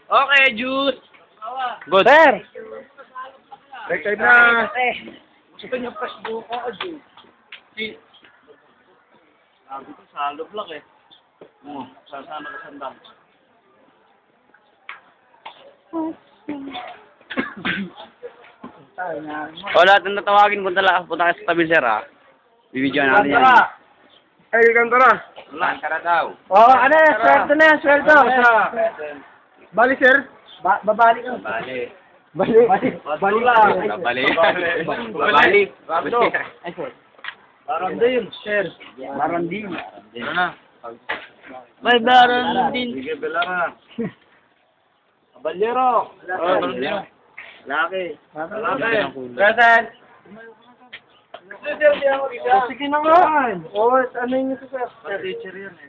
Okay, juice. Good. Sir! Record na. Gusto niyo fresh buko o juice? Sabi ko, sa block eh. Sasama ka sandang. O, lahat ng natawagin, punta kayo sa tabi, sir, ha? Bibidyoan natin yan. Ay, Kantara. Kantara daw. Oo, ano yan? Sweldo na yan, sweldo. Bali, sir. Babali ka. Bali. Bali. Bali lang. Babali. Babali. Rabdo. Ay, sir. Barandin, sir. Barandin. Ano na? May baron din. Sige, Belara. Balyero. Balyero. Laki. Laki. Present. Sige na nga. Oo, ano yun ito, sir? Teacher yan eh.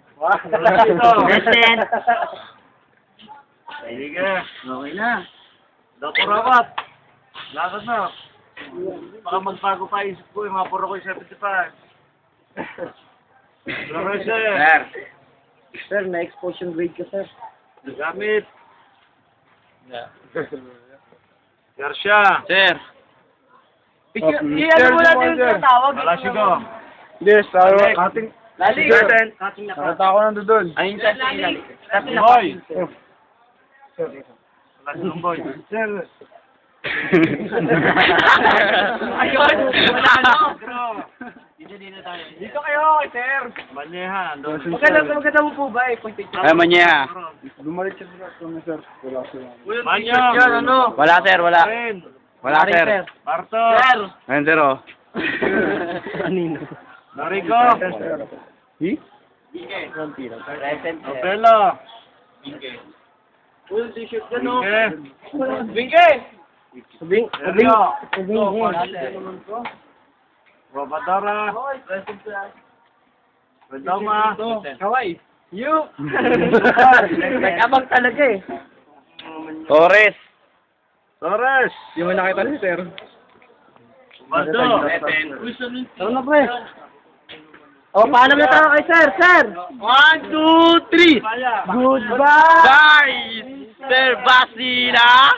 Present. Sige. Okay na. Dr. Rawat. Lakad na. Baka magbago pa isip ko yung mga puro ko yung 75. Sir. Sir, na-expose yung grade ko, sir. Gamit. Garcia. Sir. Iyan mo natin yung tatawag. Malasigo. Yes, cutting. Lali. Cutting na. Nakata ko nando doon. Ayun, sir. Boy. Malasigo boy. Sir. Ayun. Wala na. Dito tayo. Dito kayo, sir. Manyehan. Maganda mo po ba eh? Ay, manya. Bumalik siya sa sir. Wala siya. Manyang. Yan, ano? Wala, sir. Wala. Rin. Wala, sir. Marto. Ayun, sir, oh. Anino? Narico. Hi? Present. Opelo. Full t-shirt yan, no? Bingke. Sabing. Robadora. Redoma. Kawai. You. Nag-abang talaga eh. Torres. Torres. Yung may nakita ni sir. Baldo. Tara na, pre. O, paalam na tayo kay sir, sir. 1, 2, 3. Goodbye. Bye, Sir Basila.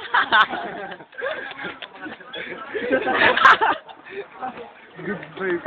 Goodbye.